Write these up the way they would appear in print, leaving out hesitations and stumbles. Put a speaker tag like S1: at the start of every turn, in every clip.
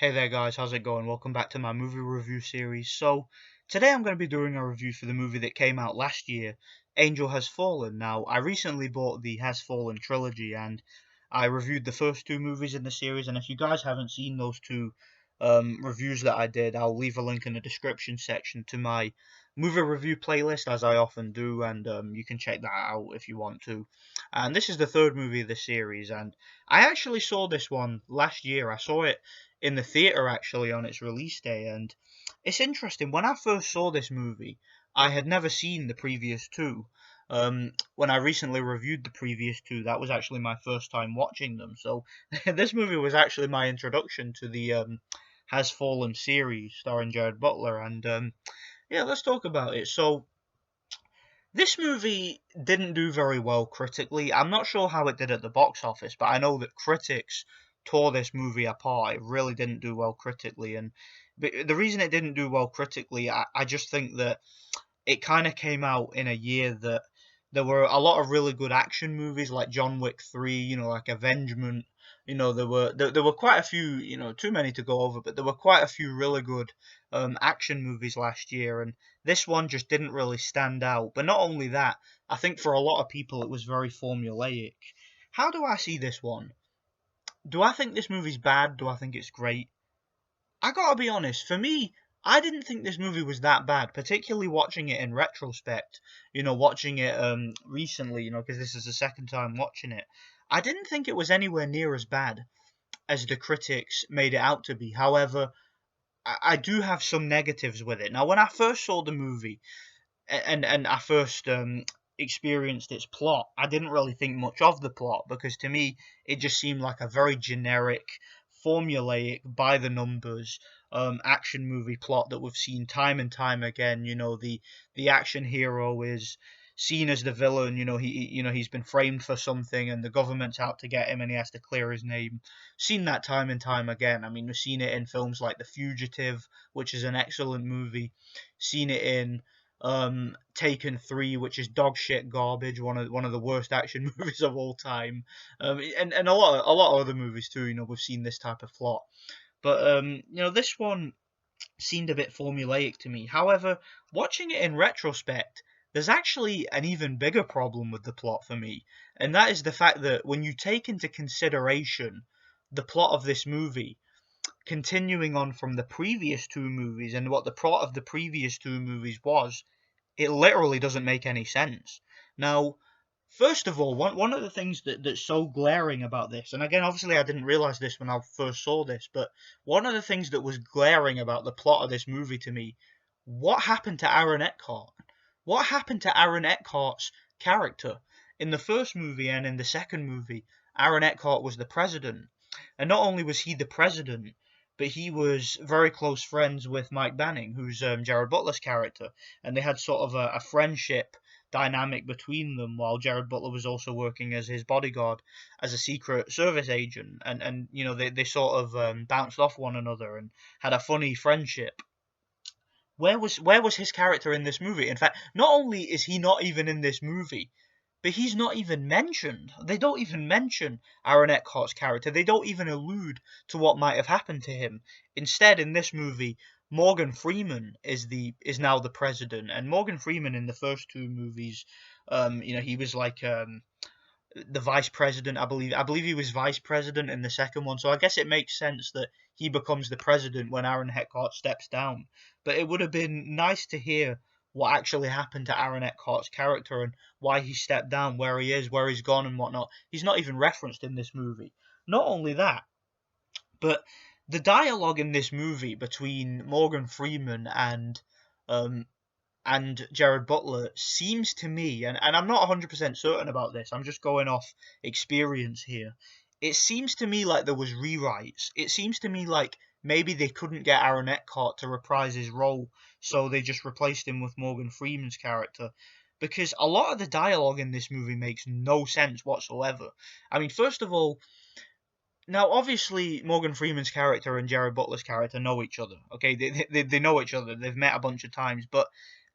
S1: Hey there guys, how's it going? Welcome back to my movie review series. So, today I'm going to be doing a review for the movie that came out last year, Angel Has Fallen. Now, I recently bought the Has Fallen trilogy and I reviewed the first two movies in the series, and if you guys haven't seen those two reviews that I did, I'll leave a link in the description section to my movie review playlist, as I often do, and you can check that out if you want to. And this is the third movie of the series, and I actually saw this one last year. I saw it in the theater actually on its release day, and it's interesting. When I first saw this movie, I had never seen the previous two. When I recently reviewed the previous two, that was actually my first time watching them. So this movie was actually my introduction to the Has Fallen series starring Gerard Butler, and yeah, let's talk about it. So this movie didn't do very well critically. I'm not sure how it did at the box office, but I know that critics tore this movie apart. It really didn't do well critically, and the reason it didn't do well critically, I just think that it kind of came out in a year that there were a lot of really good action movies like John Wick 3, like Avengement. There were quite a few, too many to go over, but there were quite a few really good action movies last year, and this one just didn't really stand out. But not only that, I think for a lot of people it was very formulaic. How do I see this one? Do I think this movie's bad? Do I think it's great? I gotta be honest, for me, I didn't think this movie was that bad, particularly watching it in retrospect. Watching it recently, because this is the second time watching it. I didn't think it was anywhere near as bad as the critics made it out to be. However, I do have some negatives with it. Now, when I first saw the movie and I first experienced its plot, I didn't really think much of the plot because to me it just seemed like a very generic, formulaic, by the numbers action movie plot that we've seen time and time again. The action hero is seen as the villain. He's been framed for something and the government's out to get him and he has to clear his name. Seen that time and time again. I mean, we've seen it in films like The Fugitive, which is an excellent movie. Seen it in Taken 3, which is dog shit garbage, one of the worst action movies of all time, and a lot of other movies too. We've seen this type of plot, but this one seemed a bit formulaic to me. However, watching it in retrospect, there's actually an even bigger problem with the plot for me, and that is the fact that when you take into consideration the plot of this movie, continuing on from the previous two movies and what the plot of the previous two movies was, it literally doesn't make any sense. Now, first of all, one of the things that's so glaring about this, and again, obviously I didn't realize this when I first saw this, but one of the things that was glaring about the plot of this movie to me, what happened to Aaron Eckhart? What happened to Aaron Eckhart's character? In the first movie and in the second movie, Aaron Eckhart was the president. And not only was he the president, but he was very close friends with Mike Banning, who's Gerard Butler's character, and they had sort of a friendship dynamic between them, while Gerard Butler was also working as his bodyguard, as a secret service agent, and they sort of bounced off one another and had a funny friendship. Where was his character in this movie? In fact, not only is he not even in this movie, but he's not even mentioned. They don't even mention Aaron Eckhart's character. They don't even allude to what might have happened to him. Instead, in this movie, Morgan Freeman is now the president, and Morgan Freeman in the first two movies, he was like the vice president, I believe. I believe he was vice president in the second one. So I guess it makes sense that he becomes the president when Aaron Eckhart steps down. But it would have been nice to hear what actually happened to Aaron Eckhart's character and why he stepped down, where he is, where he's gone, and whatnot. He's not even referenced in this movie. Not only that, but the dialogue in this movie between Morgan Freeman um, and Gerard Butler seems to me, and I'm not 100% certain about this, I'm just going off experience here. It seems to me like there was rewrites. It seems to me like maybe they couldn't get Aaron Eckhart to reprise his role, so they just replaced him with Morgan Freeman's character. Because a lot of the dialogue in this movie makes no sense whatsoever. I mean, first of all, now, obviously, Morgan Freeman's character and Gerard Butler's character know each other. Okay, they know each other. They've met a bunch of times, but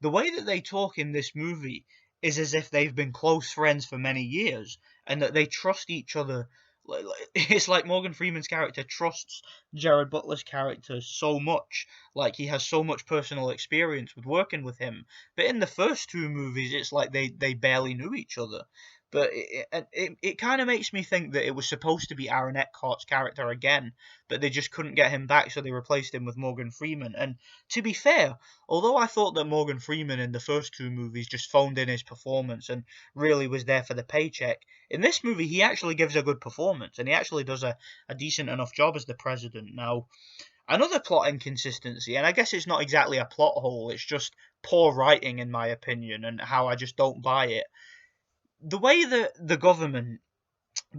S1: the way that they talk in this movie is as if they've been close friends for many years and that they trust each other It's like Morgan Freeman's character trusts Gerard Butler's character so much, like he has so much personal experience with working with him. But in the first two movies, it's like they barely knew each other. But it kind of makes me think that it was supposed to be Aaron Eckhart's character again, but they just couldn't get him back, so they replaced him with Morgan Freeman. And to be fair, although I thought that Morgan Freeman in the first two movies just phoned in his performance and really was there for the paycheck, in this movie he actually gives a good performance, and he actually does a decent enough job as the president. Now, another plot inconsistency, and I guess it's not exactly a plot hole, it's just poor writing in my opinion, and how I just don't buy it. The way that the government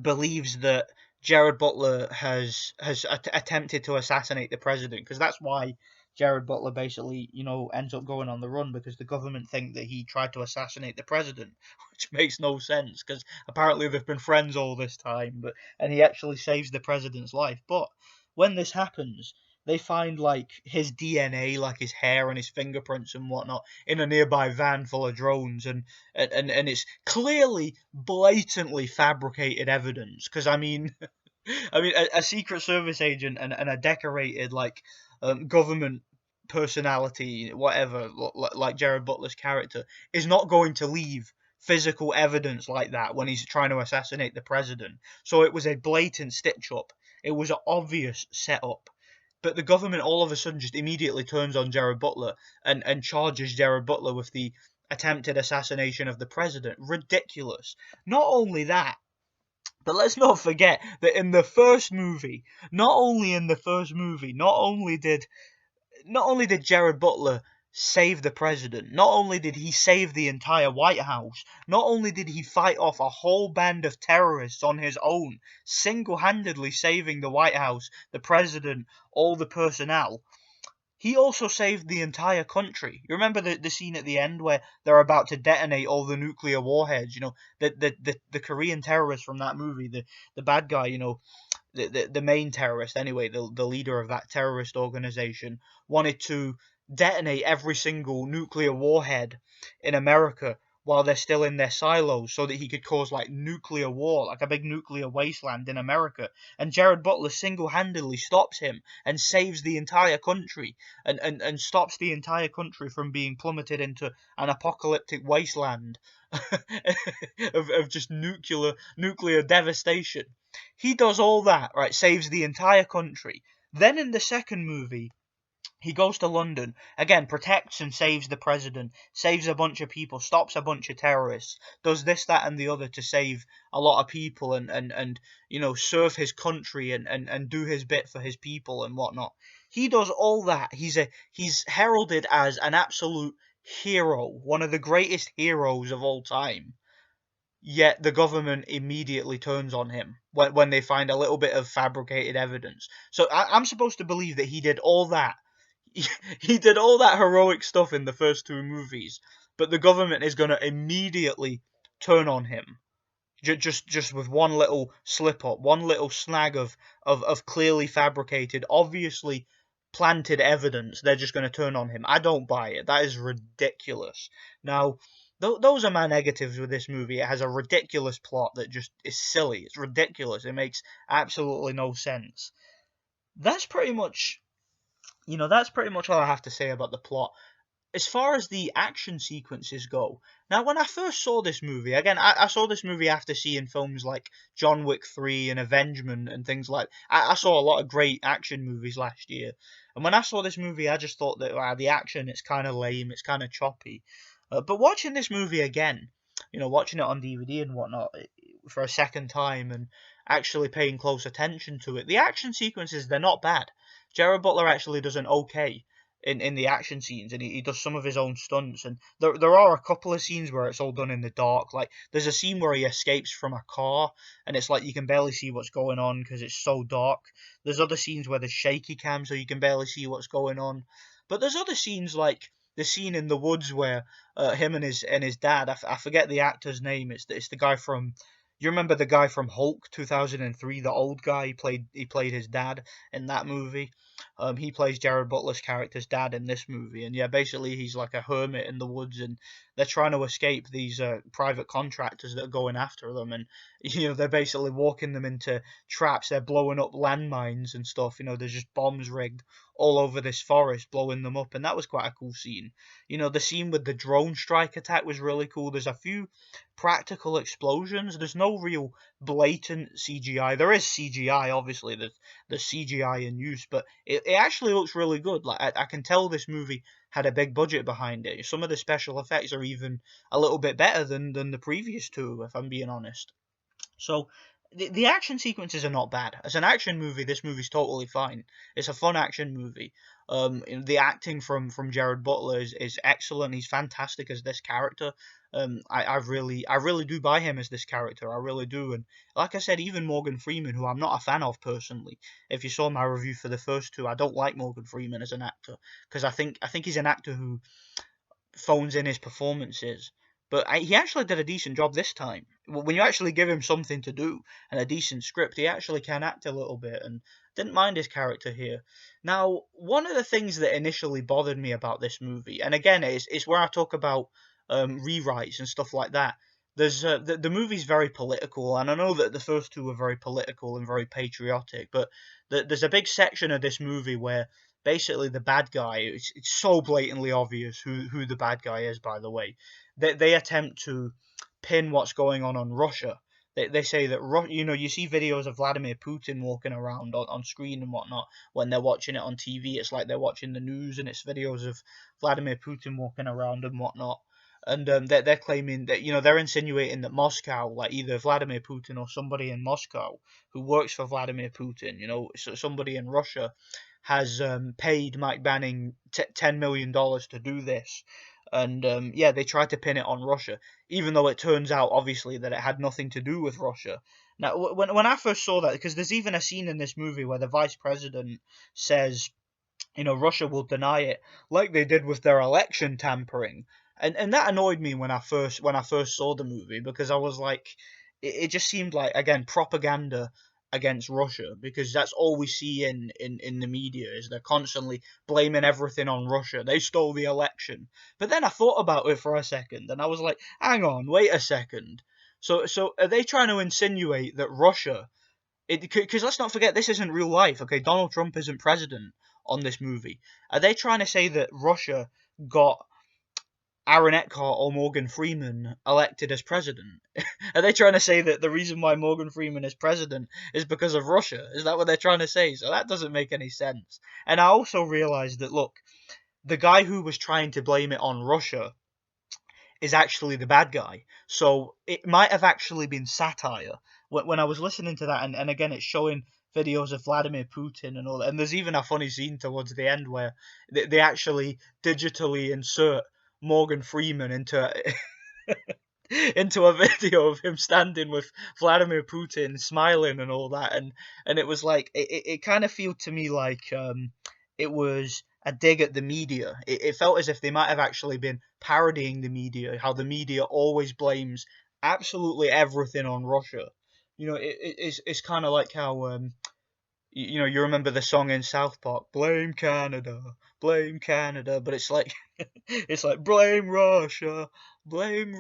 S1: believes that Gerard Butler has attempted to assassinate the president, because that's why Gerard Butler basically, ends up going on the run, because the government think that he tried to assassinate the president, which makes no sense because apparently they've been friends all this time, and he actually saves the president's life. But when this happens, they find like his DNA, like his hair and his fingerprints and whatnot, in a nearby van full of drones, and it's clearly, blatantly fabricated evidence. Because a Secret Service agent and a decorated government personality, whatever, like Gerard Butler's character, is not going to leave physical evidence like that when he's trying to assassinate the president. So it was a blatant stitch up. It was an obvious setup. But the government all of a sudden just immediately turns on Gerard Butler and charges Gerard Butler with the attempted assassination of the president. Ridiculous. Not only that, but let's not forget that in the first movie, not only did Gerard Butler save the president, not only did he save the entire White House, not only did he fight off a whole band of terrorists on his own, single-handedly saving the White House, the president, all the personnel, he also saved the entire country. You remember the scene at the end where they're about to detonate all the nuclear warheads? The Korean terrorist from that movie, the bad guy, the main terrorist anyway, the leader of that terrorist organization, wanted to detonate every single nuclear warhead in America while they're still in their silos, so that he could cause like nuclear war, like a big nuclear wasteland in America. And Gerard Butler single-handedly stops him and saves the entire country, and stops the entire country from being plummeted into an apocalyptic wasteland of just nuclear devastation. He does all that, right? Saves the entire country. Then in the second movie, he goes to London, again, protects and saves the president, saves a bunch of people, stops a bunch of terrorists, does this, that, and the other to save a lot of people and serve his country and do his bit for his people and whatnot. He does all that. He's heralded as an absolute hero, one of the greatest heroes of all time. Yet the government immediately turns on him when they find a little bit of fabricated evidence. So I'm supposed to believe that he did all that. He did all that heroic stuff in the first two movies, but the government is going to immediately turn on him. Just with one little slip up, one little snag of clearly fabricated, obviously planted evidence, they're just going to turn on him. I don't buy it. That is ridiculous. Now, those are my negatives with this movie. It has a ridiculous plot that just is silly. It's ridiculous. It makes absolutely no sense. That's pretty much, all I have to say about the plot. As far as the action sequences go, now when I first saw this movie, again, I saw this movie after seeing films like John Wick 3 and Avengement and things like I saw a lot of great action movies last year. And when I saw this movie, I just thought that the action, it's kind of lame, it's kind of choppy. But watching this movie again, watching it on DVD and whatnot for a second time and actually paying close attention to it, the action sequences, they're not bad. Gerard Butler actually does an okay in the action scenes, and he does some of his own stunts, and there are a couple of scenes where it's all done in the dark. Like there's a scene where he escapes from a car, and it's like you can barely see what's going on because it's so dark. There's other scenes where there's shaky cam, so you can barely see what's going on. But there's other scenes like the scene in the woods where him and his dad, I forget the actor's name. It's the guy from. You remember the guy from Hulk 2003, the old guy? He played his dad in that movie. He plays Gerard Butler's character's dad in this movie, and yeah, basically he's like a hermit in the woods, and they're trying to escape these private contractors that are going after them, and they're basically walking them into traps. They're blowing up landmines and stuff. There's just bombs rigged all over this forest, blowing them up, and that was quite a cool scene. The scene with the drone strike attack was really cool. There's a few practical explosions. There's no real blatant CGI. There is CGI, obviously. There's CGI in use, but it actually looks really good. Like I can tell this movie had a big budget behind it. Some of the special effects are even a little bit better than the previous two, if I'm being honest. So the action sequences are not bad. As an action movie, this movie's totally fine. It's a fun action movie. The acting from Gerard Butler is excellent. He's fantastic as this character. I really do buy him as this character. I really do. And like I said, even Morgan Freeman, who I'm not a fan of personally. If you saw my review for the first two, I don't like Morgan Freeman as an actor because I think he's an actor who phones in his performances. But he actually did a decent job this time. When you actually give him something to do and a decent script, he actually can act a little bit, and didn't mind his character here. Now, one of the things that initially bothered me about this movie, and again, it's where I talk about rewrites and stuff like that. The movie's very political, and I know that the first two were very political and very patriotic, but there's a big section of this movie where basically the bad guy, it's so blatantly obvious who the bad guy is, by the way. They attempt to pin what's going on Russia. They say that you see videos of Vladimir Putin walking around on screen and whatnot when they're watching it on TV. It's like they're watching the news, and it's videos of Vladimir Putin walking around and whatnot. And they're claiming that they're insinuating that Moscow, like either Vladimir Putin or somebody in Moscow who works for Vladimir Putin, somebody in Russia has paid Mike Banning $10 million to do this. And yeah, they tried to pin it on Russia, even though it turns out obviously that it had nothing to do with Russia. Now, when I first saw that, because there's even a scene in this movie where the vice president says, Russia will deny it, like they did with their election tampering, and that annoyed me when I first saw the movie, because I was like, it just seemed like, again, propaganda against Russia, because that's all we see in the media, is they're constantly blaming everything on Russia. They stole the election. But then I thought about it for a second, and I was like, hang on, wait a second. So are they trying to insinuate that Russia? Because let's not forget, this isn't real life. Okay, Donald Trump isn't president on this movie. Are they trying to say that Russia got Aaron Eckhart or Morgan Freeman elected as president? Are they trying to say that the reason why Morgan Freeman is president is because of Russia? Is that what they're trying to say? So that doesn't make any sense. And I also realized that, look, the guy who was trying to blame it on Russia is actually the bad guy. So it might have actually been Satire. When I was listening to that, and again, it's showing videos of Vladimir Putin and all that. And there's even a funny scene towards the end where they actually digitally insert Morgan Freeman into into a video of him standing with Vladimir Putin, smiling and all that, and it was like it kind of felt to me like it was a dig at the media. It felt as if they might have actually been parodying the media, how the media always blames absolutely everything on Russia. It's kind of like how you remember the song in South Park, blame Canada, but it's like it's like blame Russia. Everything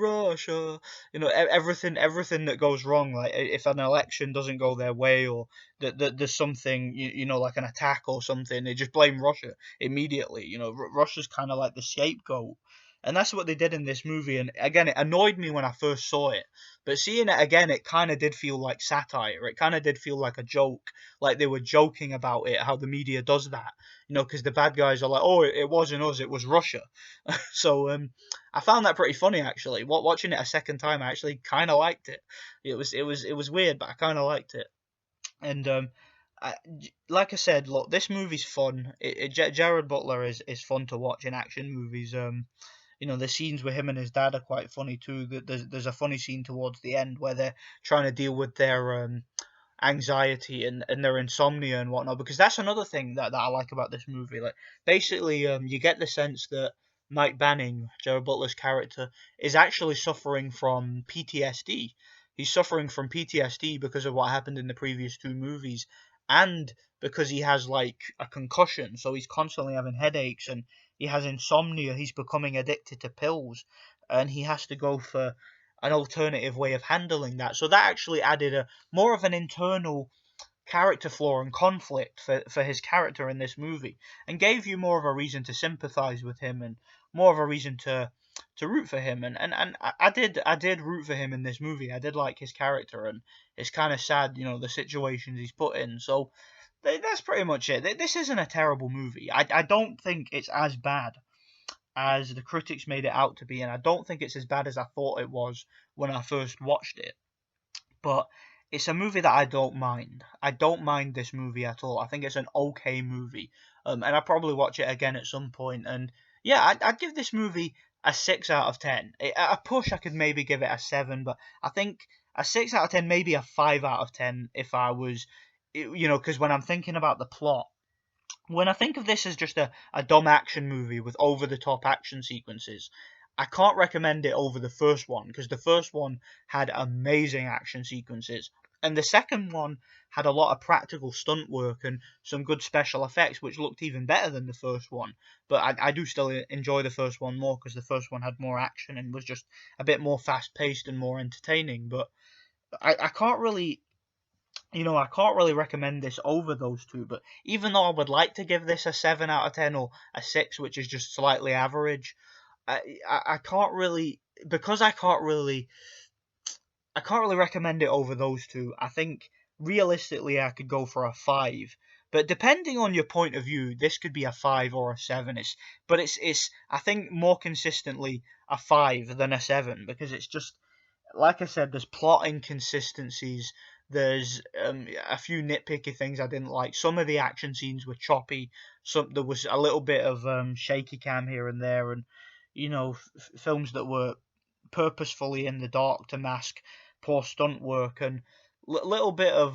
S1: that goes wrong, like if an election doesn't go their way, or that there's something, like an attack or something, they just blame Russia immediately. Russia's kind of like the scapegoat. And that's what they did in this movie. And again, it annoyed me when I first saw it. But seeing it again, it kind of did feel like satire. It kind of did feel like a joke. Like they were joking about it, how the media does that. Because the bad guys are like, oh, it wasn't us, it was Russia. So I found that pretty funny, actually. Watching it a second time, I actually kind of liked it. It was weird, but I kind of liked it. And like I said, look, this movie's fun. Gerard Butler is fun to watch in action movies. The scenes with him and his dad are quite funny too. There's a funny scene towards the end where they're trying to deal with their anxiety and their insomnia and whatnot, because that's another thing that I like about this movie. Like, basically, you get the sense that Mike Banning, Gerard Butler's character, is actually suffering from PTSD. He's suffering from PTSD because of what happened in the previous two movies, and because he has like a concussion, so he's constantly having headaches and he has insomnia. He's becoming addicted to pills, and he has to go for an alternative way of handling that. So that actually added a more of an internal character flaw and conflict for his character in this movie, and gave you more of a reason to sympathize with him and more of a reason to root for him. And I did root for him in this movie. I did like his character, and it's kind of sad, the situations he's put in. So that's pretty much it. This isn't a terrible movie. I don't think it's as bad as the critics made it out to be, and I don't think it's as bad as I thought it was when I first watched it. But it's a movie that I don't mind. I don't mind this movie at all. I think it's an okay movie, and I'll probably watch it again at some point. And yeah, I'd give this movie a 6 out of 10. At a push, I could maybe give it a 7, but I think a 6 out of 10, maybe a 5 out of 10 if I was, because when I'm thinking about the plot, when I think of this as just a dumb action movie with over the top action sequences, I can't recommend it over the first one, because the first one had amazing action sequences, and the second one had a lot of practical stunt work and some good special effects, which looked even better than the first one. But I do still enjoy the first one more, because the first one had more action and was just a bit more fast paced and more entertaining. But I can't really I can't really recommend this over those two, but even though I would like to give this a 7 out of 10 or a 6, which is just slightly average, I can't really, because I can't really recommend it over those two. I think realistically I could go for a 5, but depending on your point of view, this could be a 5 or a 7. It's I think more consistently a 5 than a 7, because it's just like I said, there's plot inconsistencies. There's a few nitpicky things I didn't like. Some of the action scenes were choppy. There was a little bit of shaky cam here and there, and films that were purposefully in the dark to mask poor stunt work, and little bit of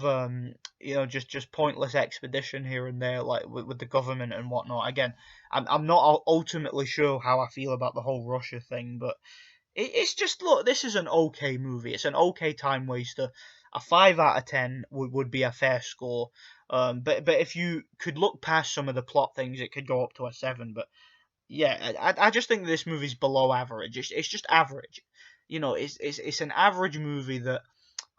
S1: just pointless expedition here and there, like with the government and whatnot. Again, I'm not ultimately sure how I feel about the whole Russia thing, but it's just, look, this is an okay movie. It's an okay time waster. A 5 out of 10 would be a fair score. But if you could look past some of the plot things, it could go up to a 7. But yeah, I just think this movie's below average. It's just average. It's an average movie that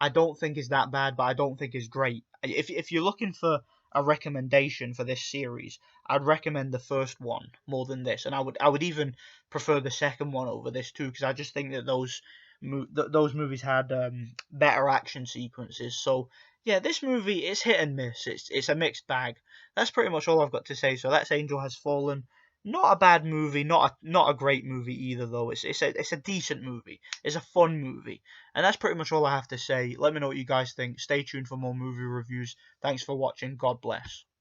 S1: I don't think is that bad, but I don't think is great. If you're looking for a recommendation for this series, I'd recommend the first one more than this, and I would even prefer the second one over this too, because I just think that those movies had better action sequences. So yeah, this movie is hit and miss. It's a mixed bag. That's pretty much all I've got to say. So that's Angel Has Fallen. Not a bad movie, not a great movie either though. It's a decent movie. It's a fun movie. And that's pretty much all I have to say. Let me know what you guys think. Stay tuned for more movie reviews. Thanks for watching. God bless.